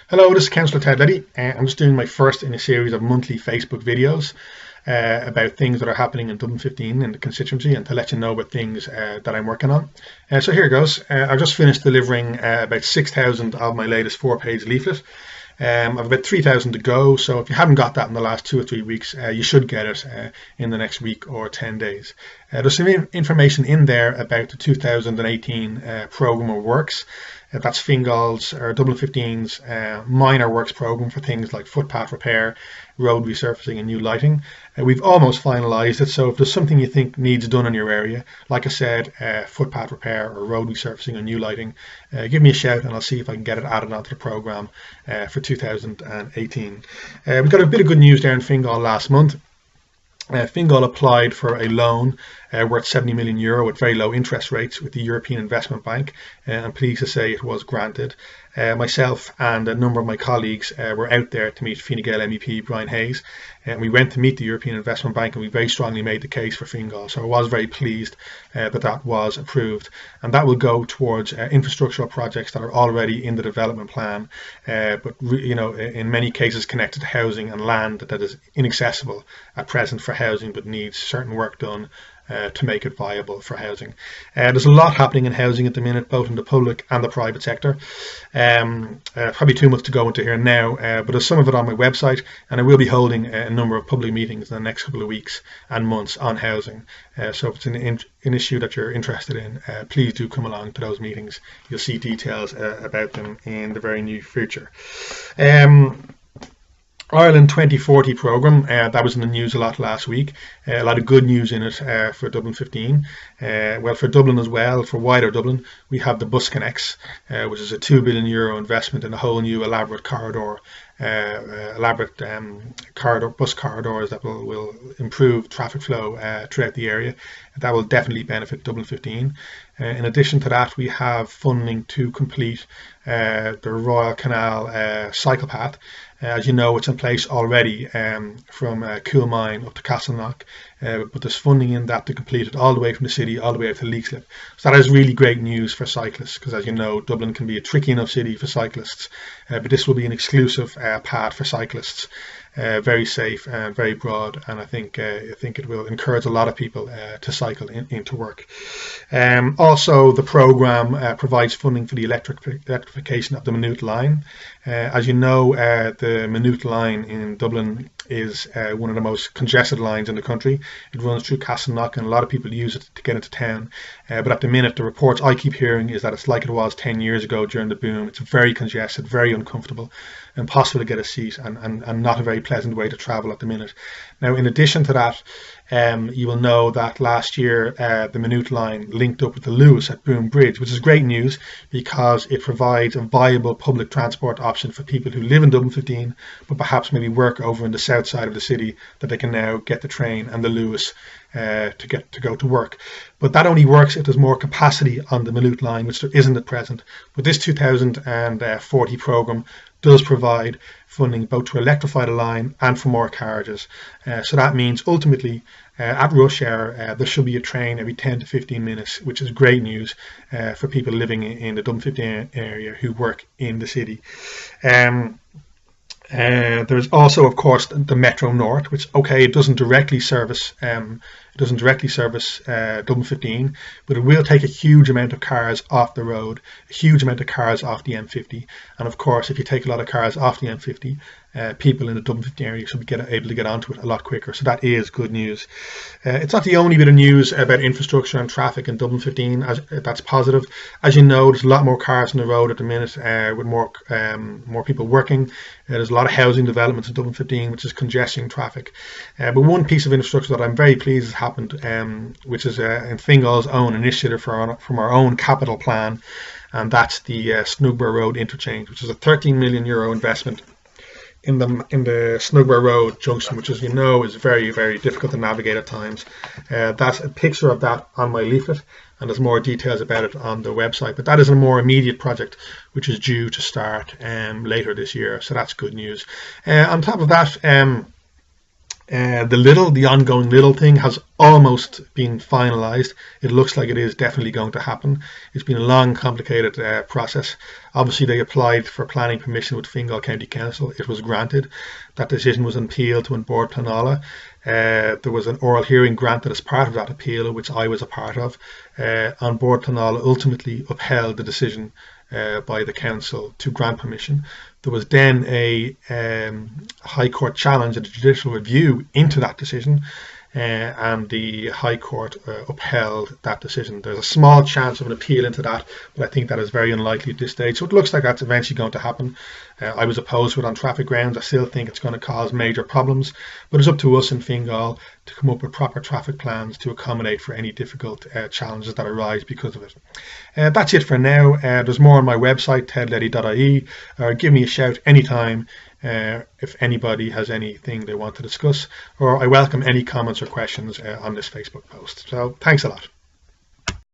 Hello, this is Councillor Leddy. I'm just doing my first in a series of monthly Facebook videos about things that are happening in Dublin 15 and the constituency, and to let you know about things that I'm working on. So here goes. I've just finished delivering about 6,000 of my latest 4-page leaflet. I've about 3,000 to go, so if you haven't got that in the last 2 or 3 weeks, you should get it in the next week or 10 days. There's some information in there about the 2018 programme of works. That's Fingal's or Dublin 15's minor works programme for things like footpath repair, road resurfacing and new lighting. We've almost finalised it, so if there's something you think needs done in your area, like I said, footpath repair or road resurfacing or new lighting, give me a shout and I'll see if I can get it added onto the programme for 2018. We got a bit of good news there in Fingal last month. Fingal applied for a loan worth €70 million with very low interest rates with the European Investment Bank. I'm pleased to say it was granted. Myself and a number of my colleagues were out there to meet Fine Gael MEP Brian Hayes, and we went to meet the European Investment Bank, and we very strongly made the case for Fingal. So I was very pleased that was approved, and that will go towards infrastructural projects that are already in the development plan, but in many cases connected to housing and land that is inaccessible at present for housing, but needs certain work done to make it viable for housing. There's a lot happening in housing at the minute, both in the public and the private sector. Probably too much to go into here now, but there's some of it on my website, and I will be holding a number of public meetings in the next couple of weeks and months on housing. So if it's an issue that you're interested in, please do come along to those meetings. You'll see details about them in the very near future. Ireland 2040 programme, that was in the news a lot last week. A lot of good news in it for Dublin 15. Well, for Dublin as well, for wider Dublin, we have the Bus Connects, which is a €2 billion investment in a whole new elaborate corridor. Bus corridors that will improve traffic flow throughout the area. That will definitely benefit Dublin 15. In addition to that, we have funding to complete the Royal Canal cycle path. As you know, it's in place already from Cllr up to Castleknock, but there's funding in that to complete it all the way from the city all the way out to Leixlip. So that is really great news for cyclists, because as you know, Dublin can be a tricky enough city for cyclists, but this will be an exclusive path for cyclists. Very safe and very broad, and I think it will encourage a lot of people to cycle into work. Also, the programme provides funding for the electrification of the Maynooth line. As you know, the Maynooth line in Dublin is one of the most congested lines in the country. It runs through Castleknock, and a lot of people use it to get into town. But at the minute, the reports I keep hearing is that it's like it was 10 years ago during the boom. It's very congested, very uncomfortable, impossible to get a seat, and not a very pleasant way to travel at the minute. Now, in addition to that, you will know that last year the Maynooth line linked up with the Lewis at Boom Bridge, which is great news because it provides a viable public transport option for people who live in Dublin 15 but perhaps maybe work over in the south side of the city, that they can now get the train and the Lewis to go to work. But that only works if there's more capacity on the Maynooth line, which there isn't at present. But this 2040 programme does provide funding both to electrify the line and for more carriages. So that means ultimately at rush hour there should be a train every 10 to 15 minutes, which is great news for people living in the Dublin 15 area who work in the city. There's also, of course, the Metro North, which, okay, it doesn't directly service Dublin 15, but it will take a huge amount of cars off the road, a huge amount of cars off the M50, and of course, if you take a lot of cars off the M50, people in the Dublin 15 area should be able to get onto it a lot quicker. So that is good news. It's not the only bit of news about infrastructure and traffic in Dublin 15 that's positive. As you know, there's a lot more cars on the road at the minute with more people working. There's a lot of housing developments in Dublin 15, which is congesting traffic. But one piece of infrastructure that I'm very pleased has happened, which is in Fingal's own initiative from our own capital plan, and that's the Snugburgh Road interchange, which is a €13 million investment in the Snugburgh Road junction, which, as you know, is very, very difficult to navigate at times. That's a picture of that on my leaflet, and there's more details about it on the website. But that is a more immediate project, which is due to start later this year. So that's good news. On top of that, the ongoing Lidl thing has almost being finalised. It looks like it is definitely going to happen. It's been a long, complicated process. Obviously, they applied for planning permission with Fingal County Council. It was granted. That decision was appealed to An Bord Pleanála. There was an oral hearing granted as part of that appeal, which I was a part of. An Bord Pleanála ultimately upheld the decision by the council to grant permission. There was then a High Court challenge, a judicial review into that decision, and the High Court upheld that decision. There's a small chance of an appeal into that, but I think that is very unlikely at this stage. So it looks like that's eventually going to happen. I was opposed to it on traffic grounds. I still think it's going to cause major problems, but it's up to us in Fingal to come up with proper traffic plans to accommodate for any difficult challenges that arise because of it. That's it for now. There's more on my website, tedleddy.ie, or give me a shout anytime if anybody has anything they want to discuss, or I welcome any comments or questions on this Facebook post. So thanks a lot.